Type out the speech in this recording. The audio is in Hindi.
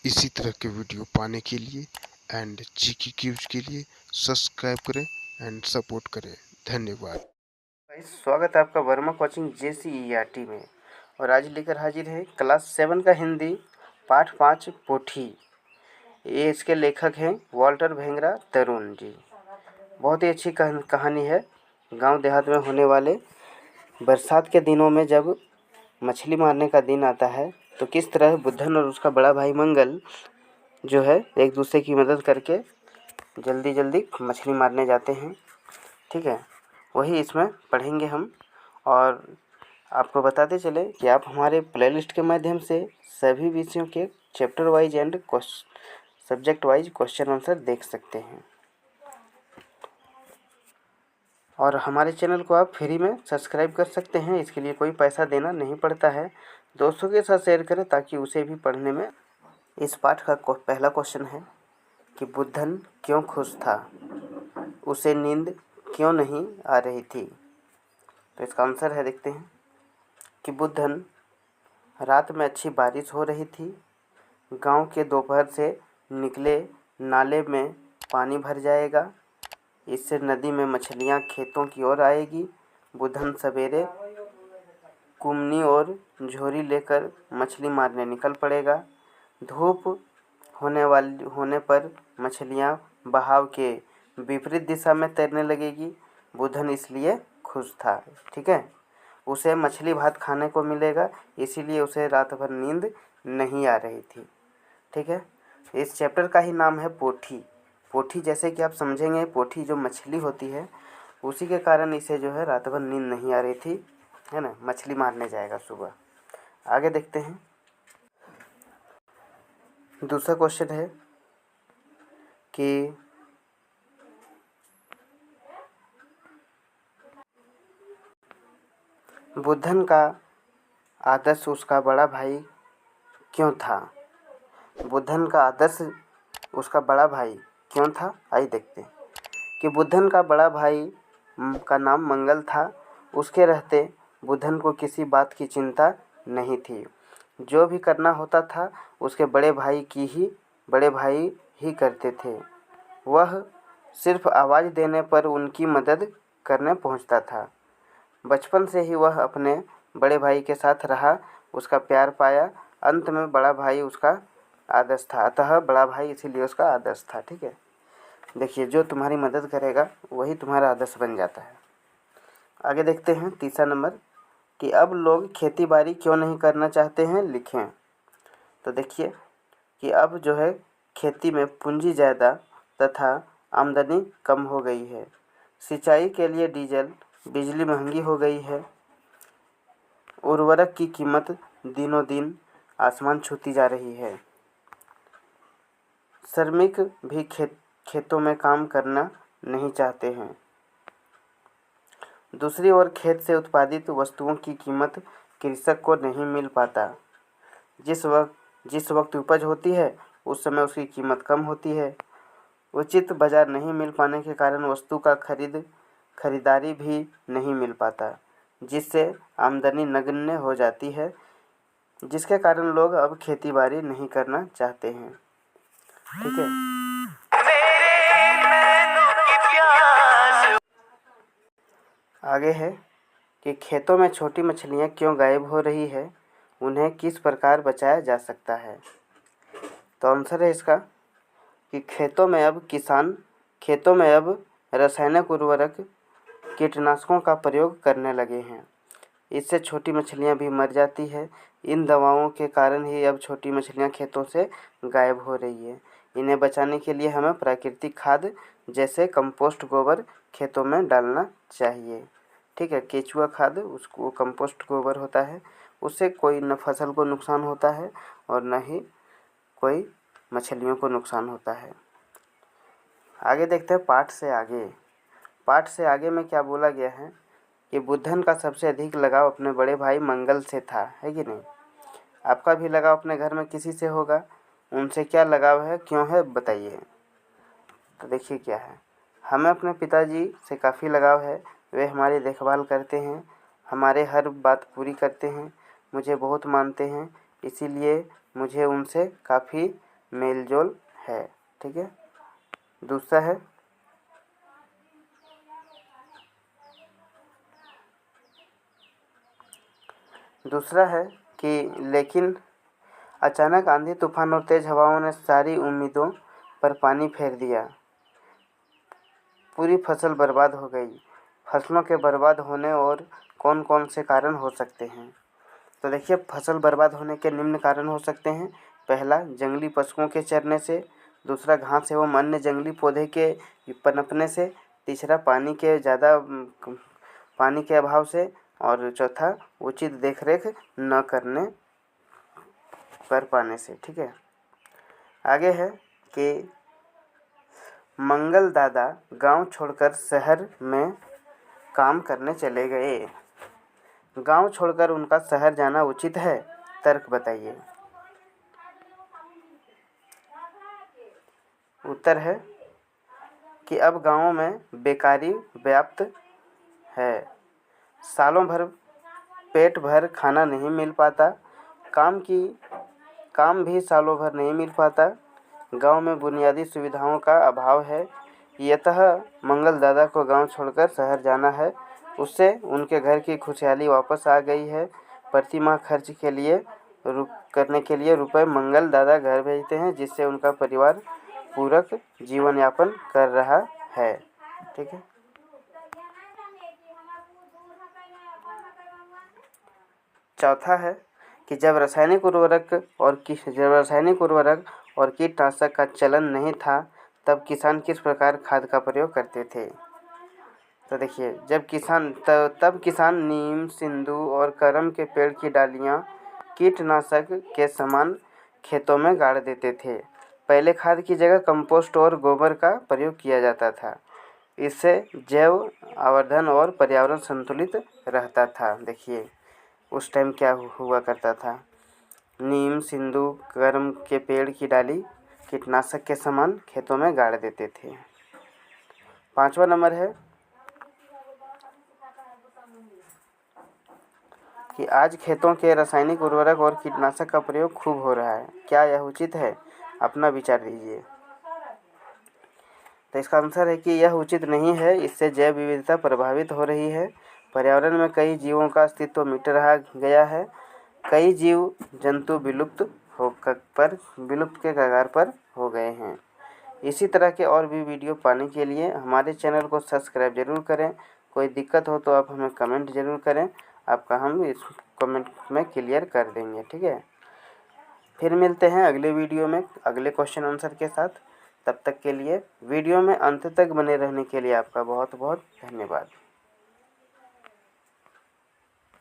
इसी तरह के वीडियो पाने के लिए एंड जीके क्यूज के लिए सब्सक्राइब करें एंड सपोर्ट करें। धन्यवाद। स्वागत है आपका वर्मा कोचिंग JCERT में। और आज लेकर हाजिर है क्लास 7 का हिंदी पाठ 5 पोठी। ये इसके लेखक हैं वॉल्टर भेंगरा तरुण जी। बहुत ही अच्छी कहानी है। गांव देहात में होने वाले बरसात के दिनों में जब मछली मारने का दिन आता है तो किस तरह बुद्धन और उसका बड़ा भाई मंगल जो है एक दूसरे की मदद करके जल्दी जल्दी मछली मारने जाते हैं। ठीक है, वही इसमें पढ़ेंगे हम। और आपको बताते चले कि आप हमारे प्लेलिस्ट के माध्यम से सभी विषयों के chapter wise and subject wise question answer देख सकते हैं। और हमारे चैनल को आप फ्री में सब्सक्राइब कर सकते हैं, इसके लिए कोई पैसा देना नहीं पड़ता है। दोस्तों के साथ शेयर करें ताकि उसे भी पढ़ने में। इस पाठ का पहला क्वेश्चन है कि बुद्धन क्यों खुश था, उसे नींद क्यों नहीं आ रही थी। तो इसका आंसर है, देखते हैं कि बुद्धन रात में अच्छी बारिश हो रही थी। गांव के दोपहर से निकले नाले में पानी भर जाएगा, इससे नदी में मछलियां खेतों की ओर आएगी। बुद्धन सवेरे कुमनी और झोरी लेकर मछली मारने निकल पड़ेगा। धूप होने पर मछलियां बहाव के विपरीत दिशा में तैरने लगेगी। बुद्धन इसलिए खुश था। ठीक है, उसे मछली भात खाने को मिलेगा, इसीलिए उसे रात भर नींद नहीं आ रही थी। ठीक है, इस चैप्टर का ही नाम है पोठी। पोठी जैसे कि आप समझेंगे, पोठी जो मछली होती है उसी के कारण इसे जो है रात भर नींद नहीं आ रही थी, है ना। मछली मारने जाएगा सुबह। आगे देखते हैं। दूसरा क्वेश्चन है कि बुद्धन का आदर्श उसका बड़ा भाई क्यों था। बुद्धन का आदर्श उसका बड़ा भाई क्यों था, आइए देखते हैं कि बुद्धन का बड़ा भाई का नाम मंगल था। उसके रहते बुद्धन को किसी बात की चिंता नहीं थी। जो भी करना होता था उसके बड़े भाई ही करते थे। वह सिर्फ आवाज़ देने पर उनकी मदद करने पहुंचता था। बचपन से ही वह अपने बड़े भाई के साथ रहा, उसका प्यार पाया। अंत में बड़ा भाई उसका आदर्श था, अतः बड़ा भाई इसीलिए उसका आदर्श था। ठीक है, देखिए, जो तुम्हारी मदद करेगा वही तुम्हारा आदर्श बन जाता है। आगे देखते हैं तीसरा नंबर कि अब लोग खेती बाड़ी क्यों नहीं करना चाहते हैं, लिखें। तो देखिए कि अब जो है खेती में पूंजी ज़्यादा तथा आमदनी कम हो गई है। सिंचाई के लिए डीजल बिजली महंगी हो गई है। उर्वरक की कीमत दिनों दिन आसमान छूती जा रही है। श्रमिक भी खेतों में काम करना नहीं चाहते हैं। दूसरी ओर खेत से उत्पादित वस्तुओं की कीमत कृषक को नहीं मिल पाता। जिस वक्त उपज होती है उस समय उसकी कीमत कम होती है। उचित बाजार नहीं मिल पाने के कारण वस्तु का खरीदारी भी नहीं मिल पाता, जिससे आमदनी नगण्य हो जाती है, जिसके कारण लोग अब खेती बाड़ी नहीं करना चाहते हैं। ठीक है, आगे है कि खेतों में छोटी मछलियाँ क्यों गायब हो रही है, उन्हें किस प्रकार बचाया जा सकता है। तो आंसर है इसका कि खेतों में अब रासायनिक उर्वरक कीटनाशकों का प्रयोग करने लगे हैं। इससे छोटी मछलियां भी मर जाती है। इन दवाओं के कारण ही अब छोटी मछलियां खेतों से गायब हो रही है। इन्हें बचाने के लिए हमें प्राकृतिक खाद जैसे कंपोस्ट गोबर खेतों में डालना चाहिए। ठीक है, केचुआ खाद उसको कंपोस्ट गोबर होता है, उससे कोई न फसल को नुकसान होता है और न ही कोई मछलियों को नुकसान होता है। आगे देखते हैं पाठ से आगे में क्या बोला गया है कि बुद्धन का सबसे अधिक लगाव अपने बड़े भाई मंगल से था, है कि नहीं। आपका भी लगाव अपने घर में किसी से होगा, उनसे क्या लगाव है, क्यों है, बताइए। तो देखिए क्या है, हमें अपने पिताजी से काफ़ी लगाव है। वे हमारी देखभाल करते हैं, हमारे हर बात पूरी करते हैं, मुझे बहुत मानते हैं, इसीलिए मुझे उनसे काफ़ी मेल जोल है। ठीक है। दूसरा है कि लेकिन अचानक आंधी तूफान और तेज हवाओं ने सारी उम्मीदों पर पानी फेर दिया। पूरी फसल बर्बाद हो गई। फसलों के बर्बाद होने और कौन कौन से कारण हो सकते हैं? तो देखिए, फसल बर्बाद होने के निम्न कारण हो सकते हैं। पहला, जंगली पशुओं के चरने से। दूसरा, घास एवं अन्य जंगली पौधे के पनपने से। तीसरा, पानी के अभाव से। और चौथा, उचित देखरेख न कर पाने से। ठीक है। आगे है कि मंगल दादा गांव छोड़कर शहर में काम करने चले गए। गांव छोड़कर उनका शहर जाना उचित है? तर्क बताइए। उत्तर है कि अब गांवों में बेकारी व्याप्त है। सालों भर पेट भर खाना नहीं मिल पाता। काम भी सालों भर नहीं मिल पाता। गांव में बुनियादी सुविधाओं का अभाव है। यतः मंगल दादा को गांव छोड़कर शहर जाना है। उससे उनके घर की खुशहाली वापस आ गई है। प्रति माह खर्च करने के लिए रुपए मंगल दादा घर भेजते हैं, जिससे उनका परिवार पूरक जीवन यापन कर रहा है। ठीक है। चौथा है कि जब रासायनिक उर्वरक और कीटनाशक का चलन नहीं था, तब किसान किस प्रकार खाद का प्रयोग करते थे? तो देखिए, तब किसान नीम, सिंधु और करम के पेड़ की डालियाँ कीटनाशक के समान खेतों में गाड़ देते थे। पहले खाद की जगह कंपोस्ट और गोबर का प्रयोग किया जाता था। इससे जैव आवर्धन और पर्यावरण संतुलित रहता था। देखिए, उस टाइम क्या हुआ करता था। नीम, सिंधु, करम के पेड़ की डाली कीटनाशक के समान खेतों में गाड़ देते थे। 5वां नंबर है कि आज खेतों के रासायनिक उर्वरक और कीटनाशक का प्रयोग खूब हो रहा है। क्या यह उचित है? अपना विचार दीजिए। तो इसका आंसर है कि यह उचित नहीं है। इससे जैव विविधता प्रभावित हो रही है। पर्यावरण में कई जीवों का अस्तित्व मिट रहा गया है। कई जीव जंतु विलुप्त के कगार पर हो गए हैं। इसी तरह के और भी वीडियो पाने के लिए हमारे चैनल को सब्सक्राइब जरूर करें। कोई दिक्कत हो तो आप हमें कमेंट जरूर करें, आपका हम इस कमेंट में क्लियर कर देंगे। ठीक है। फिर मिलते हैं अगले वीडियो में अगले क्वेश्चन आंसर के साथ। तब तक के लिए वीडियो में अंत तक बने रहने के लिए आपका बहुत बहुत धन्यवाद।